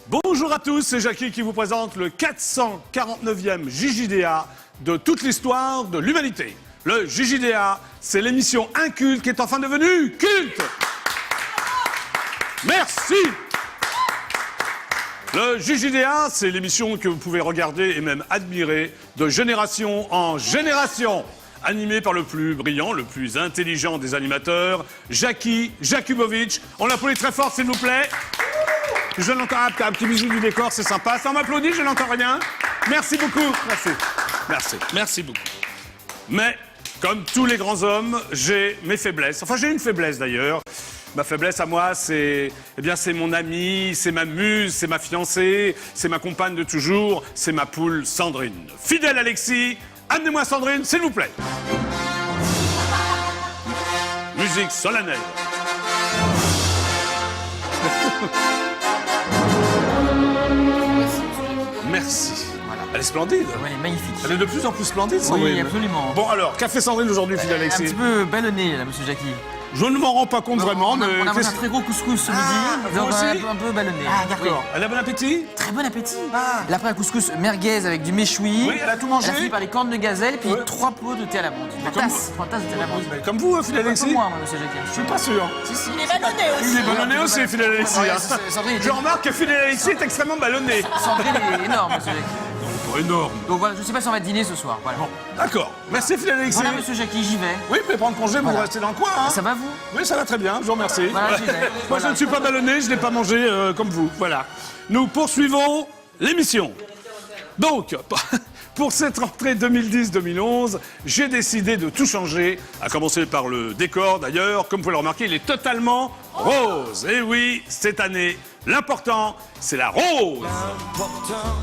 Bonjour à tous, c'est Jackie qui vous présente le 449e JJDA de toute l'histoire de l'humanité. Le JJDA, c'est l'émission inculte qui est enfin devenue culte. Merci. Le JJDA, c'est l'émission que vous pouvez regarder et même admirer de génération en génération. Animé par le plus brillant, le plus intelligent des animateurs, Jackie Jakubowicz. On l'applaudit très fort, s'il vous plaît. Je l'entends, un petit bisou du décor, c'est sympa. Ça m'applaudit, je n'entends rien. Merci beaucoup. Merci beaucoup. Mais, comme tous les grands hommes, j'ai mes faiblesses. Enfin, j'ai une faiblesse d'ailleurs. Ma faiblesse à moi, c'est mon amie, c'est ma muse, c'est ma fiancée, c'est ma compagne de toujours, c'est ma poule Sandrine. Fidèle Alexis, amenez-moi Sandrine, s'il vous plaît. Musique solennelle. Merci. Voilà. Elle est splendide. Oui, elle est magnifique. Elle est de plus en plus splendide, Sandrine. Oui, absolument. Bon alors, qu'a fait Sandrine aujourd'hui, fidèle Alexis? Un petit peu ballonné, là, monsieur Jackie. Je ne m'en rends pas compte vraiment, On a mais... mangé un très gros couscous ce midi, vous donc aussi un peu ballonné. Ah, d'accord. Elle a bon appétit? Très bon appétit. Ah. Elle a pris un couscous merguez avec du méchoui. Oui, elle a tout mangé. Elle a fini par les cornes de gazelle, puis Ouais. 3 pots de thé à la menthe. Trois tasses de thé à la menthe. Mais comme vous, fidèle Alexis? Comme moi, monsieur Jackie. Je suis pas sûr. Si, il est ballonné aussi. Il est ballonné aussi, fidèle Alexis. Ouais, hein. Sandrine, Je remarque que fidèle Alexis est extrêmement ballonné. Sandrine est énorme, monsieur Jackie. Énorme. Donc voilà, je sais pas si on va dîner ce soir. Voilà. D'accord. Merci, fidèle Alexis. Voilà, monsieur Jackie, j'y vais. Oui, mais prendre congé, vous restez dans le coin. Hein. Ça va vous? Oui, ça va très bien, je vous remercie. Voilà, j'y vais. Moi, Voilà. je ne suis pas ballonné, je n'ai pas mangé comme vous. Voilà. Nous poursuivons l'émission. Donc, pour cette rentrée 2010-2011, j'ai décidé de tout changer, à commencer par le décor d'ailleurs. Comme vous le remarquez, il est totalement rose. Et oui, cette année, l'important, c'est la rose. L'important,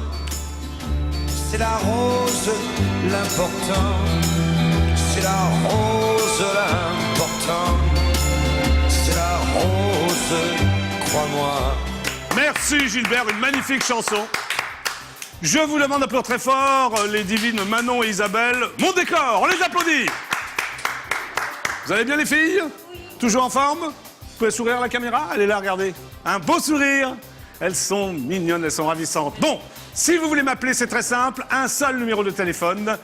c'est la rose, l'important, c'est la rose, l'important, c'est la rose, crois-moi. Merci Gilbert, une magnifique chanson. Je vous demande d'applaudir très fort les divines Manon et Isabelle. Mon décor, on les applaudit. Vous allez bien les filles? Oui. Toujours en forme? Vous pouvez sourire à la caméra? Elle est là, regardez. Un beau sourire. Elles sont mignonnes, elles sont ravissantes. Bon, si vous voulez m'appeler, c'est très simple. Un seul numéro de téléphone.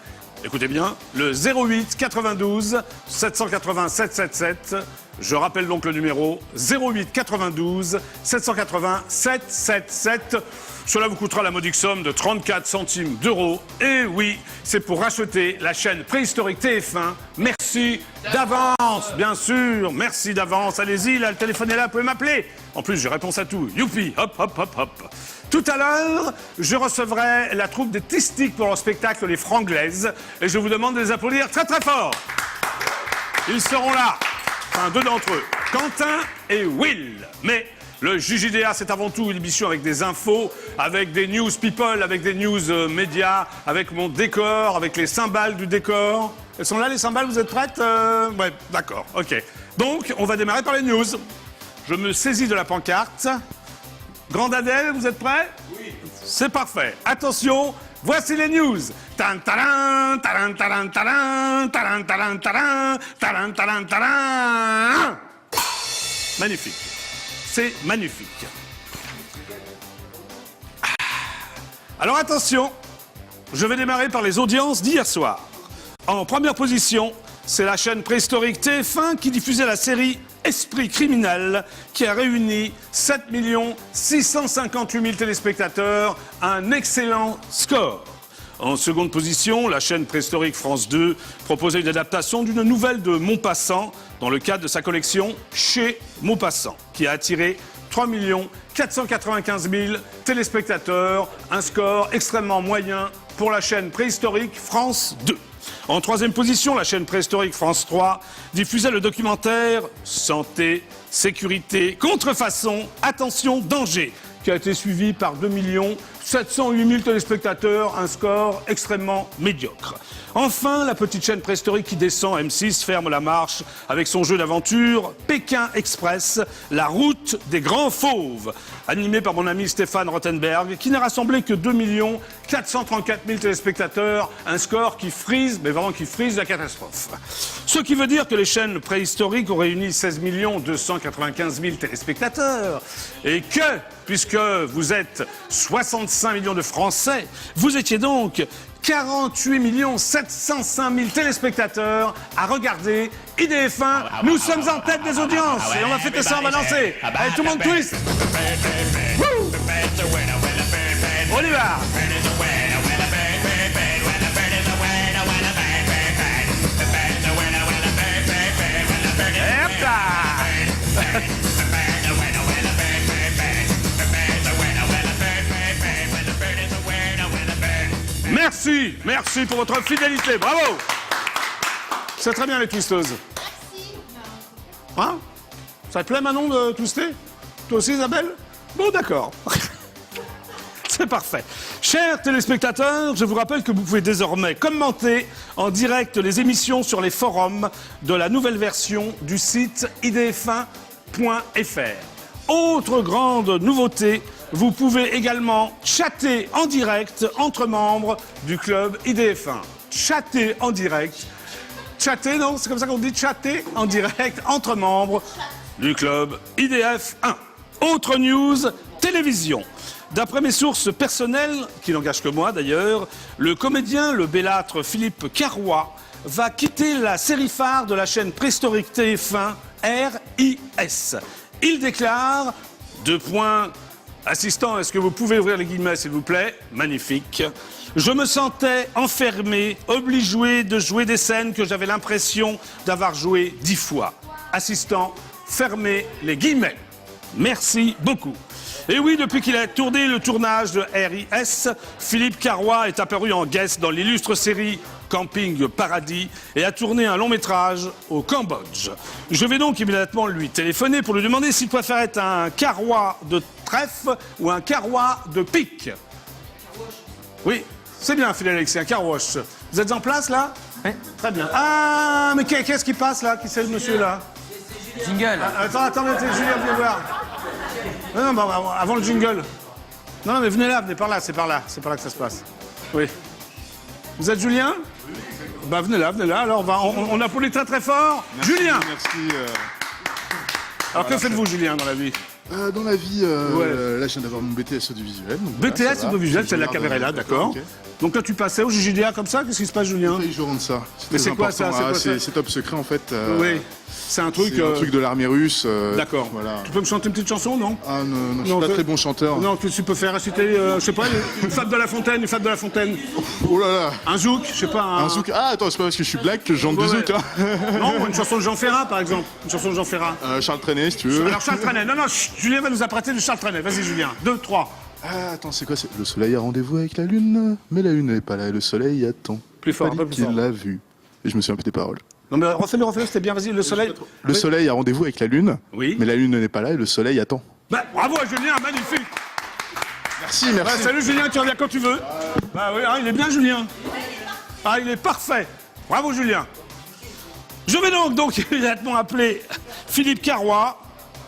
Écoutez bien, le 08 92 780 777. Je rappelle donc le numéro 08 92 780 777. Cela vous coûtera la modique somme de 34 centimes d'euros. Et oui, c'est pour racheter la chaîne préhistorique TF1. Merci d'avance, bien sûr. Merci d'avance. Allez-y, là, le téléphone est là, vous pouvez m'appeler. En plus, j'ai réponse à tout. Youpi, hop, hop, hop, hop. Tout à l'heure, je recevrai la troupe des Tistiques pour leur spectacle Les Franglaises. Et je vous demande de les applaudir très très fort. Ils seront là. Enfin, deux d'entre eux, Quentin et Will. Mais le JJDA, c'est avant tout une émission avec des infos, avec des news people, avec des news médias, avec mon décor, avec les cymbales du décor. Elles sont là, les cymbales, vous êtes prêtes? Ouais, d'accord, ok. Donc, on va démarrer par les news. Je me saisis de la pancarte. Grande Adèle, vous êtes prêts? Oui. C'est parfait. Attention, voici les news. Tan taran, taran taran taran, taran taran taran, taran taran taran. Magnifique. C'est magnifique. Alors attention, je vais démarrer par les audiences d'hier soir. En première position, c'est la chaîne préhistorique TF1 qui diffusait la série Esprit criminel, qui a réuni 7 658 000 téléspectateurs, un excellent score. En seconde position, la chaîne préhistorique France 2 proposait une adaptation d'une nouvelle de Maupassant dans le cadre de sa collection Chez Maupassant, qui a attiré 3 495 000 téléspectateurs, un score extrêmement moyen pour la chaîne préhistorique France 2. En troisième position, la chaîne préhistorique France 3 diffusait le documentaire Santé, sécurité, contrefaçon, attention, danger, qui a été suivi par 2 708 000 téléspectateurs, un score extrêmement médiocre. Enfin, la petite chaîne préhistorique qui descend, M6, ferme la marche avec son jeu d'aventure Pékin Express, la route des grands fauves, animé par mon ami Stéphane Rothenberg, qui n'a rassemblé que 2 434 000 téléspectateurs, un score qui frise, mais vraiment qui frise la catastrophe. Ce qui veut dire que les chaînes préhistoriques ont réuni 16 295 000 téléspectateurs et que, puisque vous êtes 65 millions de Français, vous étiez donc 48 705 000 téléspectateurs à regarder IDF1. Nous sommes en tête des audiences et on va fêter ça, on va danser. Allez, tout le monde twist. Wouh. On y va. Et hop là. Merci, merci pour votre fidélité, bravo. C'est très bien les twisteuses. Merci. Hein? Ça te plaît Manon de twister? Toi aussi Isabelle? Bon d'accord. C'est parfait. Chers téléspectateurs, je vous rappelle que vous pouvez désormais commenter en direct les émissions sur les forums de la nouvelle version du site idf1.fr. Autre grande nouveauté, vous pouvez également chatter en direct entre membres du club IDF1. Chatter en direct. Chatter, non? C'est comme ça qu'on dit chatter en direct entre membres du club IDF1. Autre news, télévision. D'après mes sources personnelles, qui n'engagent que moi d'ailleurs, le comédien, le bellâtre Philippe Carrois, va quitter la série phare de la chaîne préhistorique TF1, RIS. Il déclare, assistant, est-ce que vous pouvez ouvrir les guillemets, s'il vous plaît? Magnifique. Je me sentais enfermé, obligé de jouer des scènes que j'avais l'impression d'avoir joué 10 fois. Assistant, fermez les guillemets. Merci beaucoup. Et oui, depuis qu'il a tourné le tournage de RIS, Philippe Carrois est apparu en guest dans l'illustre série Camping Paradis et a tourné un long métrage au Cambodge. Je vais donc immédiatement lui téléphoner pour lui demander s'il préfère être un Carrois de trèfle ou un Carrois de pique. Oui, c'est bien, Philippe Alexis, un Carroche. Vous êtes en place là? Oui. Très bien. Ah, mais qu'est-ce qui passe là? Qui c'est le monsieur là? Jingle. Attendez, Julien, venez voir. Non, bah, avant le jingle. Non, mais venez là, venez par là, c'est par là que ça se passe. Oui. Vous êtes Julien? Oui. Bah venez là, alors on applaudit très très fort. Merci, Julien! Merci. Alors que faites-vous Julien dans la vie? Dans la vie, Ouais. là je viens d'avoir mon BTS audiovisuel. donc BTS voilà, ça va. audiovisuel, c'est la Je caméra là, regarde, d'accord. ok. Donc là tu passais au JJDA comme ça, qu'est-ce qui se passe Julien? Je rends ça. Mais très c'est quoi ça? important. C'est quoi ça C'est top secret en fait. Oui, c'est un truc... C'est un truc de l'armée russe. D'accord. Voilà. Tu peux me chanter une petite chanson, non? Ah non, je suis Non, pas que- très bon chanteur. Non, que tu peux faire réciter, je sais pas, une fable de la fontaine, Oh là là. Un zouk, je sais pas, Un zouk. Ah attends, c'est pas parce que je suis black que je chante Ouais, du ouais. zouk. Hein. Non, une chanson de Jean Ferrat par exemple, une chanson de Jean Ferrat. Charles Trenet si tu veux. Alors Charles Trenet, non, chut, Julien va nous apprêter du Charles Trenet, vas-y Julien, 2, 3. Ah attends, c'est quoi? Le soleil a rendez-vous avec la lune, mais la lune n'est pas là et le soleil attend. Plus fort, Pas un peu dit plus fort. qu'il l'a vu. Et je me souviens plus des paroles. Non mais refais-le, c'était bien, vas-y, le soleil. Le soleil a rendez-vous avec la lune, Oui. mais la lune n'est pas là et le soleil attend. Bah, bravo à Julien, magnifique. Merci, Bah, merci. salut Julien, tu reviens quand tu veux. Bah oui, il est bien Julien. Ah, il est parfait. Bravo Julien. Je vais donc immédiatement appeler Philippe Carrois.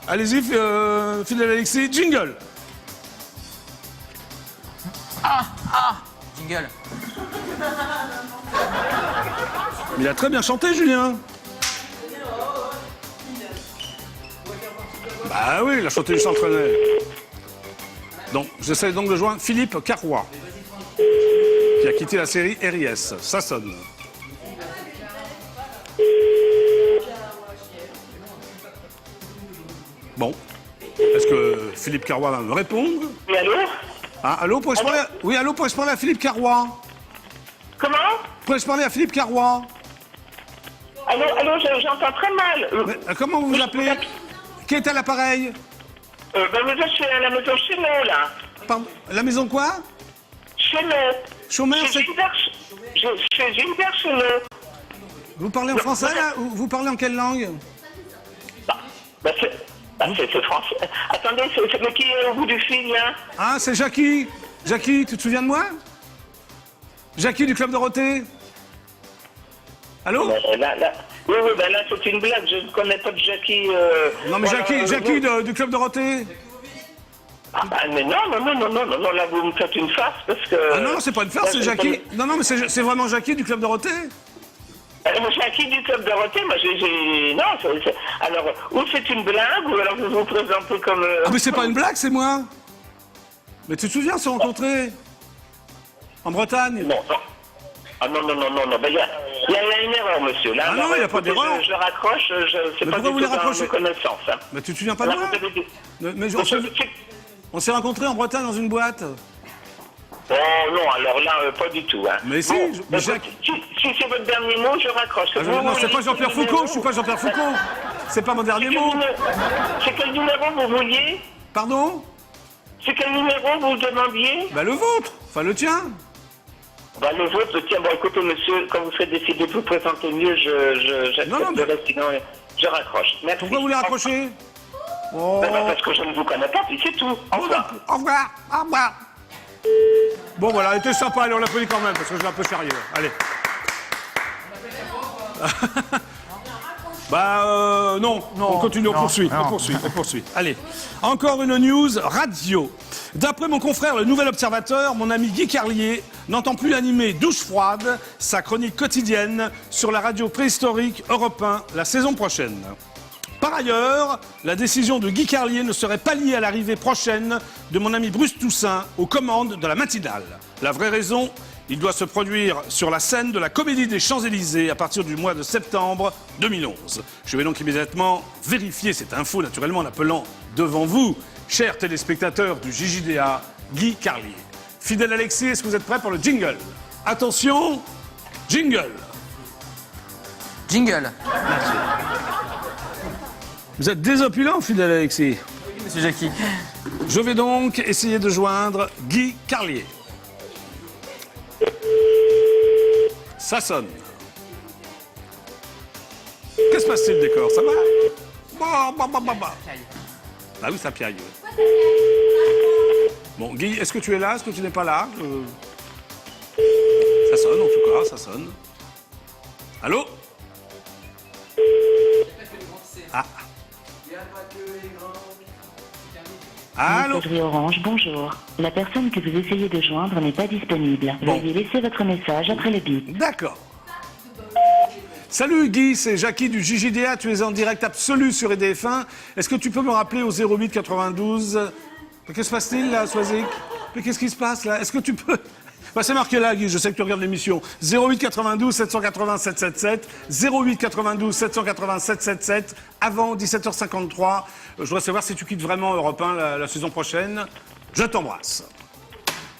Allez-y, Philippe Alexis, jingle. Jingle. Il a très bien chanté, Julien. Bah oui, il a chanté du Charles Trenet. Donc, j'essaie donc de joindre Philippe Carrois, qui a quitté la série RIS. Ça sonne. Bon. Est-ce que Philippe Carrois va me répondre? Oui, allô? Ah, allô, pourrais-je parler Oui, allô, pourrais-je parler à Philippe Carrois? Comment? Pourrais-je parler à Philippe Carrois? Allô, j'entends très mal. Mais, comment vous vous appelez? Qui est à l'appareil? Ben, vous êtes chez la maison chez nous, là. Pardon, la maison quoi? Chez nous. Chômeur, Chez c'est... Gilbert chez nous. Vous parlez en français, là? Ou vous parlez en quelle langue? C'est français. Attendez, c'est qui est au bout du fil, là? Ah, c'est Jackie. Jackie, tu te souviens de moi? Jackie du Club Dorothée? Allô? Oui, ben là, c'est une blague. Je ne connais pas de Jackie. Non, mais voilà, Jackie du Club Dorothée? Ah, bah, mais non, là, vous me faites une farce parce que. Ah non, c'est pas une farce, c'est Jackie. Non, mais c'est vraiment Jackie du Club Dorothée? Jackie du Club Dorothée, moi, non, alors, ou c'est une blague, ou alors vous vous présentez comme. Ah, mais c'est pas une blague, c'est moi. Mais tu te souviens, on s'est rencontrés en Bretagne? Non. Ah non, ben, il y a une erreur, monsieur. Là, Ah non, il n'y a pas d'erreur. Je raccroche, c'est pas pourquoi vous du les tout dans raccrochez? mes connaissances. Hein. Mais tu te souviens pas de Là, moi? vous avez dit- Mais C'est- on s'est rencontrés en Bretagne dans une boîte. Oh non, alors là, pas du tout. Hein. Mais si, Bon, mais écoute, si c'est votre dernier mot, je raccroche. Ah, non, c'est pas Jean-Pierre Foucault, je suis pas Jean-Pierre Foucault. C'est pas mon dernier mot. C'est quel numéro vous vouliez? Pardon? C'est quel numéro vous demandiez? Bah le vôtre, enfin le tien. Bah, le vôtre, tiens, bon, écoutez, monsieur, quand vous serez décidé de vous présenter mieux, Non, non, mais- j'accepterai, sinon je raccroche. Merci. Pourquoi vous les raccrochez? Oh. Ben, parce que je ne vous connais pas, puis c'est tout. Au revoir. Au revoir, au revoir. Bon voilà, elle était sympa, allez, on l'applaudit quand même, parce que je l'ai un peu charrié. Allez. Non, on continue, on poursuit. Allez, encore une news radio. D'après mon confrère, le Nouvel Observateur, mon ami Guy Carlier n'entend plus animer Douche froide, sa chronique quotidienne sur la radio préhistorique Europe 1 la saison prochaine. Par ailleurs, la décision de Guy Carlier ne serait pas liée à l'arrivée prochaine de mon ami Bruce Toussaint aux commandes de la matinale. La vraie raison, il doit se produire sur la scène de la Comédie des Champs-Élysées à partir du mois de septembre 2011. Je vais donc immédiatement vérifier cette info, naturellement en appelant devant vous, chers téléspectateurs du JJDA, Guy Carlier. Fidèle Alexis, est-ce que vous êtes prêts pour le jingle? Attention, jingle. Jingle. Vous êtes désopulent, fidèle Alexis. Oui, monsieur Jackie. Je vais donc essayer de joindre Guy Carlier. Ça sonne. Que se passe-t-il, décor? Ça va? Bah. Ah oui, ça piaille. Bon, Guy, est-ce que tu es là? Est-ce que tu n'es pas là? Ça sonne, en tout cas, ça sonne. Allô? Ah. Allô? Messagerie Orange, bonjour. La personne que vous essayez de joindre n'est pas disponible. Bon. Veuillez laisser votre message après le bip. D'accord. Salut Guy, c'est Jackie du JJDA, tu es en direct absolu sur EDF1. Est-ce que tu peux me rappeler au 08 92... Que se passe-t-il là, Swazik? Mais qu'est-ce qui se passe là? Est-ce que tu peux... Bah, c'est marqué là, Guy, je sais que tu regardes l'émission. 08 92 780 777, 08 92 780 777, avant 17h53. Je voudrais savoir si tu quittes vraiment Europe 1 la saison prochaine. Je t'embrasse.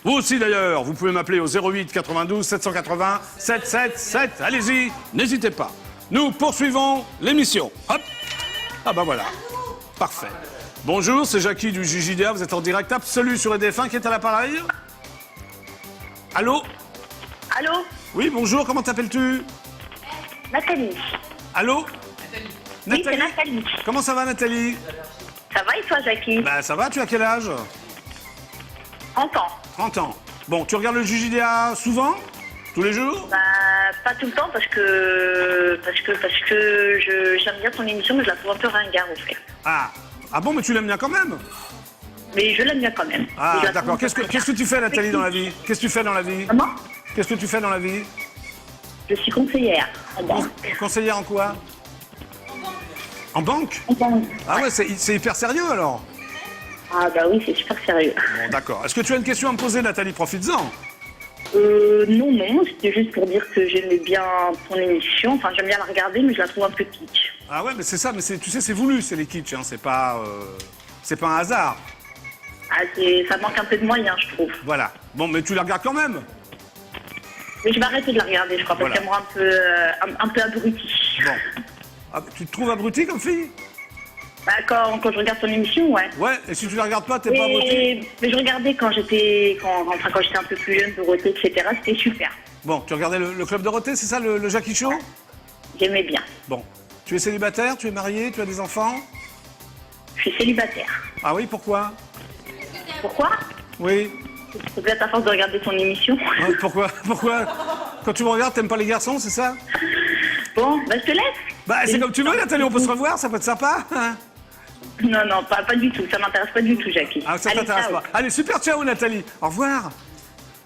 Vous aussi d'ailleurs, vous pouvez m'appeler au 08 92 780 777. Allez-y, n'hésitez pas. Nous poursuivons l'émission. Hop. Ah bah voilà. Parfait. Bonjour, c'est Jackie du JJDA. Vous êtes en direct absolu sur EDF1. Qui est à l'appareil? Allô? Allô? Oui, bonjour, comment t'appelles-tu? Nathalie. Allô? Oui, c'est Nathalie. Comment ça va, Nathalie? Ça va et toi, Jackie? Bah ça va, tu as quel âge? 30 ans. 30 ans. Bon, tu regardes le JJDA souvent? Tous les jours? Bah, pas tout le temps parce que j'aime bien ton émission, mais je la trouve un peu ringard, au fait. Ah bon, mais tu l'aimes bien quand même? Mais je l'aime bien quand même. Ah, Je la d'accord. trouve un peu Qu'est-ce que tu fais, Nathalie, dans la vie? Qu'est-ce que tu fais dans la vie? Comment? Qu'est-ce que tu fais dans la vie? Je suis conseillère en banque. Conseillère en quoi? En banque? En banque. Ah ouais, c'est hyper sérieux alors. Ah bah oui, c'est super sérieux. Bon, d'accord. Est-ce que tu as une question à me poser, Nathalie? Profites-en. Non, c'était juste pour dire que j'aimais bien ton émission. Enfin, j'aime bien la regarder, mais je la trouve un peu kitsch. Ah ouais, mais c'est ça, mais tu sais, c'est voulu, c'est les kitsch, hein. C'est pas un hasard. Ah, ça manque un peu de moyens, je trouve. Voilà. Bon, mais tu la regardes quand même. Mais je vais arrêter de la regarder, je crois, parce Voilà. qu'elle me rend un peu abrutie. Bon. Ah, tu te trouves abruti comme fille? Bah, quand je regarde ton émission, ouais. Ouais, et si tu la regardes pas, t'es pas abruti? Mais je regardais quand j'étais un peu plus jeune, Dorothée, etc. C'était super. Bon, tu regardais le Club Dorothée, c'est ça, le Jackie Show? J'aimais bien. Bon. Tu es célibataire, tu es marié, tu as des enfants? Je suis célibataire. Ah oui, pourquoi? Pourquoi? Oui. C'est peut-être à force de regarder son émission. Pourquoi Quand tu me regardes, t'aimes pas les garçons, c'est ça? Bon, bah je te laisse. Bah, c'est comme tu veux, Nathalie, on peut se revoir, ça peut être sympa. Hein? Non, pas du tout. Ça m'intéresse pas du tout, Jackie. Ah, ça Allez, t'intéresse ciao. pas. Allez, super, ciao, Nathalie. Au revoir.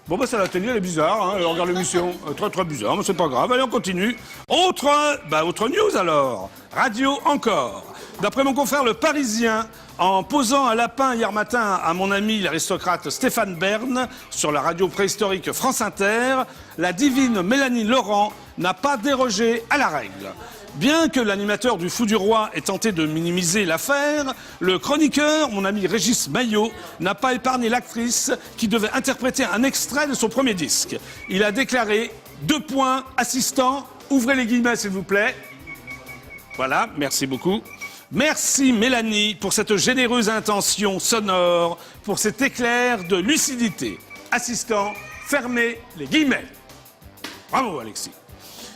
Bon, bah, ça, Nathalie, elle est bizarre, hein, elle regarde l'émission. Très, très bizarre, mais c'est pas grave. Allez, on continue. Autre news, alors. Radio encore. D'après mon confrère Le Parisien, en posant un lapin hier matin à mon ami l'aristocrate Stéphane Bern sur la radio préhistorique France Inter, la divine Mélanie Laurent n'a pas dérogé à la règle. Bien que l'animateur du Fou du Roi ait tenté de minimiser l'affaire, le chroniqueur, mon ami Régis Maillot, n'a pas épargné l'actrice qui devait interpréter un extrait de son premier disque. Il a déclaré « assistant, ouvrez les guillemets s'il vous plaît ». Voilà, merci beaucoup. Merci Mélanie pour cette généreuse intention sonore, pour cet éclair de lucidité. Assistant, fermez les guillemets. Bravo Alexis.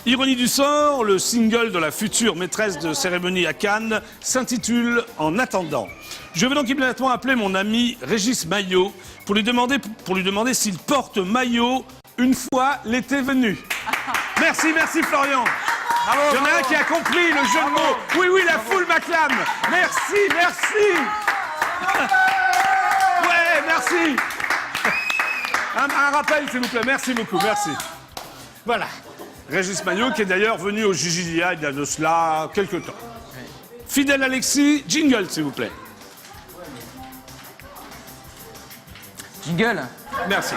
Ironie du sort, le single de la future maîtresse de cérémonie à Cannes s'intitule « En attendant ». Je vais donc immédiatement appeler mon ami Régis Maillot pour lui demander s'il porte maillot une fois l'été venu. Merci Florian. Bravo, Il y en a un qui a compris le jeu de mots. Oui, la foule m'acclame. Merci. Ouais, merci. Un rappel, s'il vous plaît. Merci beaucoup, merci. Voilà. Régis Maillot, qui est d'ailleurs venu au Gigilia il y a de cela quelques temps. Fidèle Alexis, jingle, s'il vous plaît. Jingle. Merci.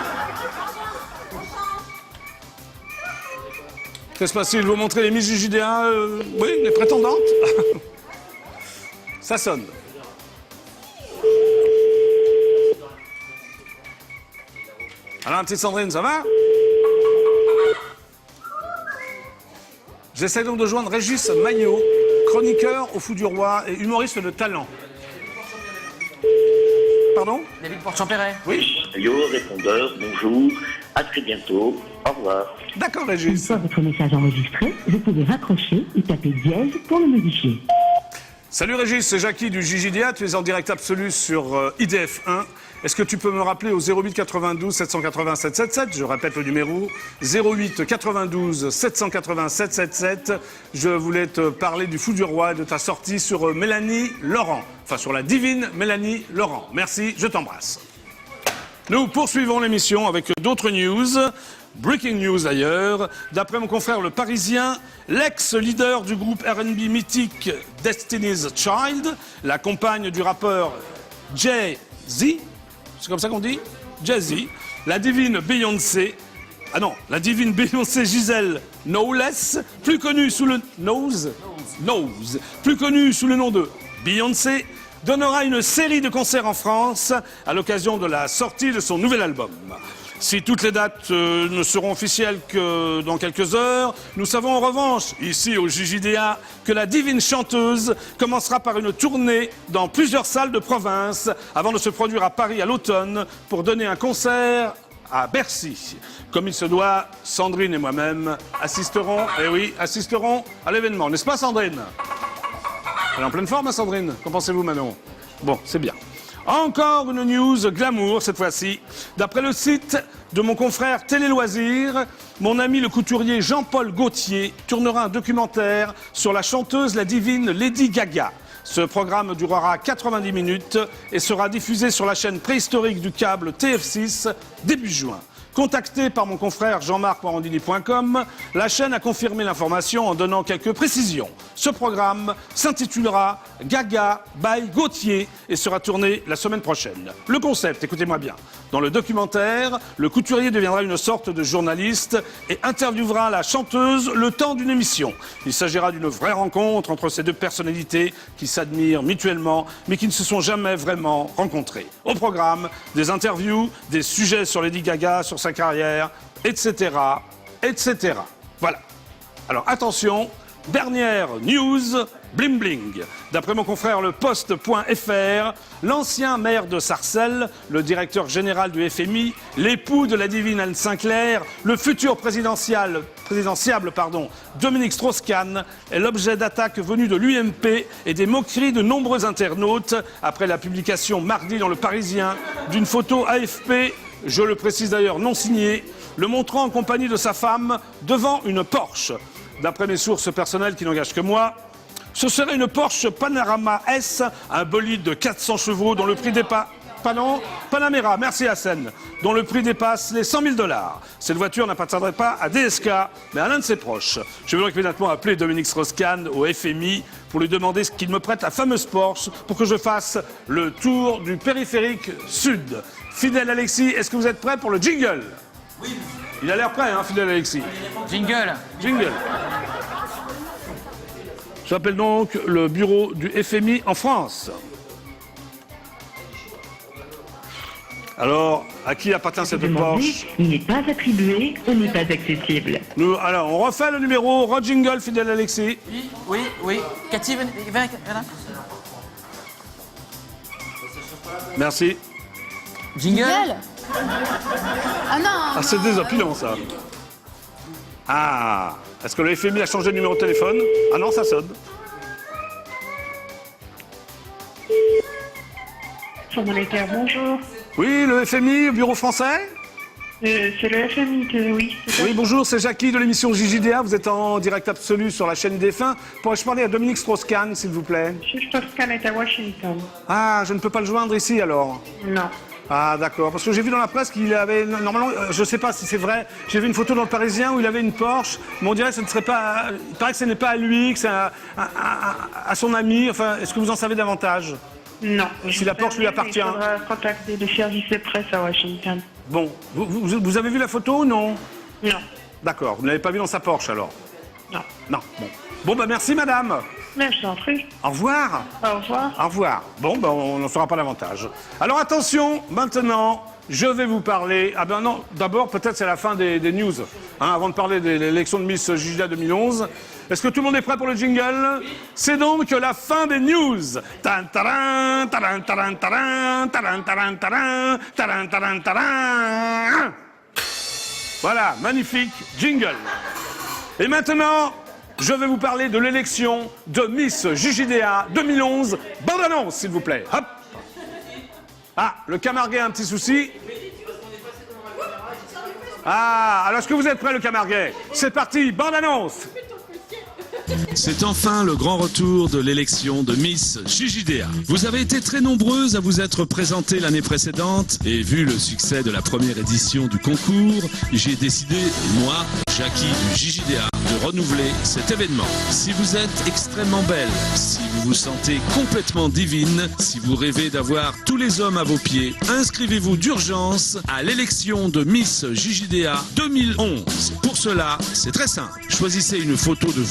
Qu'est-ce qui se passe? Je vais vous montrer les Miss Gigilia, oui, les prétendantes. Ça sonne. Alors, ma petite Sandrine, ça va? J'essaie donc de joindre Régis Maillot, chroniqueur au Fou du Roi et humoriste de talent. Pardon? David Porte-Champéret. Oui? Yo, répondeur, bonjour, à très bientôt, au revoir. D'accord, Une Régis. fois votre message enregistré, vous pouvez raccrocher ou taper dièse pour le modifier. Salut Régis, c'est Jackie du Gigilia, tu es en direct absolu sur IDF1. Est-ce que tu peux me rappeler au 08 92 787 77? Je répète le numéro, 08 92 787 77. Je voulais te parler du Fou du Roi et de ta sortie sur Mélanie Laurent. Enfin, sur la divine Mélanie Laurent. Merci, je t'embrasse. Nous poursuivons l'émission avec d'autres news. Breaking news d'ailleurs. D'après mon confrère Le Parisien, l'ex-leader du groupe R&B mythique Destiny's Child, la compagne du rappeur Jay-Z, c'est comme ça qu'on dit? Jay-Z, la divine Beyoncé, Gisèle Knowles, plus connue sous le plus connue sous le nom de Beyoncé, donnera une série de concerts en France à l'occasion de la sortie de son nouvel album. Si toutes les dates ne seront officielles que dans quelques heures, nous savons en revanche, ici au Gigilia, que la divine chanteuse commencera par une tournée dans plusieurs salles de province avant de se produire à Paris à l'automne pour donner un concert à Bercy. Comme il se doit, Sandrine et moi-même assisterons à l'événement. N'est-ce pas, Sandrine? Elle est en pleine forme, hein, Sandrine? Qu'en pensez-vous, Manon? Bon, c'est bien. Encore une news glamour cette fois-ci. D'après le site de mon confrère Télé Loisirs, mon ami le couturier Jean-Paul Gaultier tournera un documentaire sur la chanteuse, la divine Lady Gaga. Ce programme durera 90 minutes et sera diffusé sur la chaîne préhistorique du câble TF6 début juin. Contacté par mon confrère jean-marc-morandini.com, la chaîne a confirmé l'information en donnant quelques précisions. Ce programme s'intitulera Gaga by Gaultier et sera tourné la semaine prochaine. Le concept, écoutez-moi bien. Dans le documentaire, le couturier deviendra une sorte de journaliste et interviewera la chanteuse le temps d'une émission. Il s'agira d'une vraie rencontre entre ces deux personnalités qui s'admirent mutuellement mais qui ne se sont jamais vraiment rencontrées. Au programme, des interviews, des sujets sur Lady Gaga, sur sa carrière, etc., etc. Voilà. Alors attention, dernière news, bling bling. D'après mon confrère le Poste.fr, l'ancien maire de Sarcelles, le directeur général du FMI, l'époux de la divine Anne Sinclair, le futur présidentiable, Dominique Strauss-Kahn, est l'objet d'attaques venues de l'UMP et des moqueries de nombreux internautes après la publication mardi dans Le Parisien d'une photo AFP je le précise d'ailleurs non signé, le montrant en compagnie de sa femme devant une Porsche. D'après mes sources personnelles qui n'engagent que moi, ce serait une Porsche Panorama S, un bolide de 400 chevaux dont le prix dépasse... Panamera, merci Hassan, dont le prix dépasse les 100 000 $. Cette voiture n'appartiendrait pas à DSK, mais à l'un de ses proches. Je vais donc immédiatement appeler Dominique Strauss-Kahn au FMI pour lui demander qu'il me prête la fameuse Porsche pour que je fasse le tour du périphérique sud. Fidèle Alexis, est-ce que vous êtes prêt pour le jingle? Oui. Il a l'air prêt, hein, Fidèle Alexis. Jingle. Jingle. J'appelle donc le bureau du FMI en France. Alors, à qui appartient cette Porsche? Il n'est pas attribué ou n'est pas accessible. Alors, on refait le numéro. Jingle, Fidèle Alexis. Oui. Cathy, venez là. Merci. Jingle. Ah non. Ah, c'est désopilant, ça. Ah, est-ce que le FMI a changé de numéro de téléphone? Ah non, ça sonne. Monétaire, bonjour. Oui, le FMI, bureau français? C'est le FMI que oui. Oui, bonjour, c'est Jackie de l'émission JJDA. Vous êtes en direct absolu sur la chaîne IDF1. Pourrais-je parler à Dominique Strauss-Kahn, s'il vous plaît? Monsieur Strauss-Kahn est à Washington. Ah, je ne peux pas le joindre ici, alors? Non. Ah, d'accord. Parce que j'ai vu dans la presse qu'il avait... Normalement, je ne sais pas si c'est vrai. J'ai vu une photo dans le Parisien où il avait une Porsche. Mais on dirait que ce ne serait pas... Il paraît que ce n'est pas à lui, que c'est à son ami. Enfin, est-ce que vous en savez davantage? Non. Si la Porsche lui appartient. Il faudra contacter le service de presse à Washington. Bon. Vous avez vu la photo ou non? Non. D'accord. Vous ne l'avez pas vu dans sa Porsche, alors? Non. Non. Bon. Bon, bah merci, madame. Mais je t'en prie. Au revoir. Au revoir. Au revoir. Bon, ben, on n'en saura pas davantage. Alors attention, maintenant, je vais vous parler... Ah ben non, d'abord, peut-être c'est la fin des news. Hein, avant de parler de l'élection de Miss JJDA 2011. Est-ce que tout le monde est prêt pour le jingle? C'est donc la fin des news. Tan, taran, taran, taran, taran, taran, taran, taran, taran, taran, taran. Voilà, magnifique jingle. Et maintenant... je vais vous parler de l'élection de Miss JJDA 2011. Bande annonce, s'il vous plaît. Hop. Ah, le Camarguais a un petit souci. Ah, alors est-ce que vous êtes prêts, le Camarguais? C'est parti, bande annonce. C'est enfin le grand retour de l'élection de Miss JJDA. Vous avez été très nombreuses à vous être présentées l'année précédente et vu le succès de la première édition du concours, j'ai décidé, moi, Jackie du JJDA, de renouveler cet événement. Si vous êtes extrêmement belle, si vous vous sentez complètement divine, si vous rêvez d'avoir tous les hommes à vos pieds, inscrivez-vous d'urgence à l'élection de Miss JJDA 2011. Pour cela, c'est très simple. Choisissez une photo de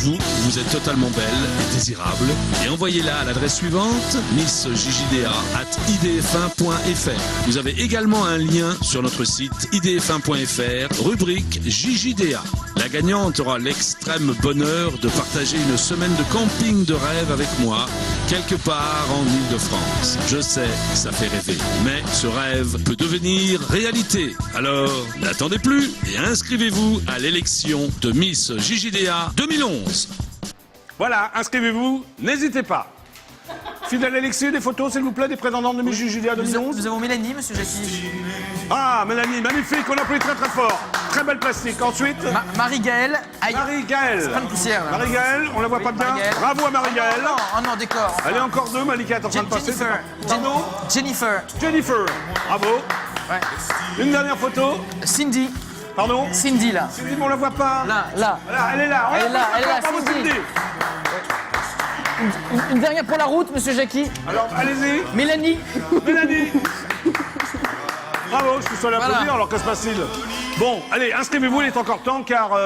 vous êtes totalement belle et désirable et envoyez-la à l'adresse suivante missjjda@idf1.fr. Vous avez également un lien sur notre site idf1.fr, rubrique JJDA. La gagnante aura l'extrême bonheur de partager une semaine de camping de rêve avec moi, quelque part en Île-de-France. Je sais, ça fait rêver, mais ce rêve peut devenir réalité. Alors, n'attendez plus et inscrivez-vous à l'élection de Miss JJDA 2011. Voilà, inscrivez-vous, n'hésitez pas. Fidèle Alexis, des photos, s'il vous plaît, des prétendants de Miss JJDA 2011. Nous avons Mélanie, monsieur Jackie. Ah, Mélanie, magnifique, on applaudit très très fort. Très belle plastique. Ensuite, Marie-Gaëlle. Marie-Gaëlle. C'est pas une poussière, là. Marie-Gaëlle, on la voit pas bien. Marie-Gaëlle. Bravo à Marie-Gaëlle. Oh non, décor. Elle est encore deux, Malika est en train de passer. Jennifer. Pardon? Jennifer. Jennifer. Bravo. Ouais. Une dernière photo. Cindy. Pardon? Cindy, là. Cindy, mais on la voit pas. Là. Voilà, elle est là. Elle est là, Bravo, Cindy. Une dernière pour la route, monsieur Jackie. Alors, allez-y. Mélanie. Mélanie. Bravo, je suis seul à applaudir, Voilà. alors que se passe-t-il? Bon, allez, inscrivez-vous, il est encore temps, car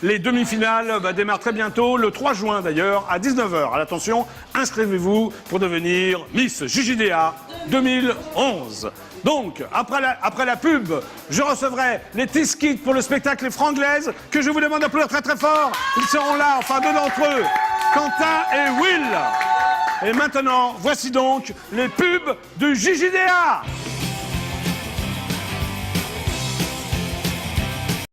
les demi-finales démarrent très bientôt, le 3 juin d'ailleurs, à 19h. Alors, attention, inscrivez-vous pour devenir Miss JJDA 2011. Donc, après la pub, je recevrai les Tiskits pour le spectacle Les Franglaises, que je vous demande d'applaudir très très fort. Ils seront là, enfin deux d'entre eux, Quentin et Will. Et maintenant, voici donc les pubs du JJDA.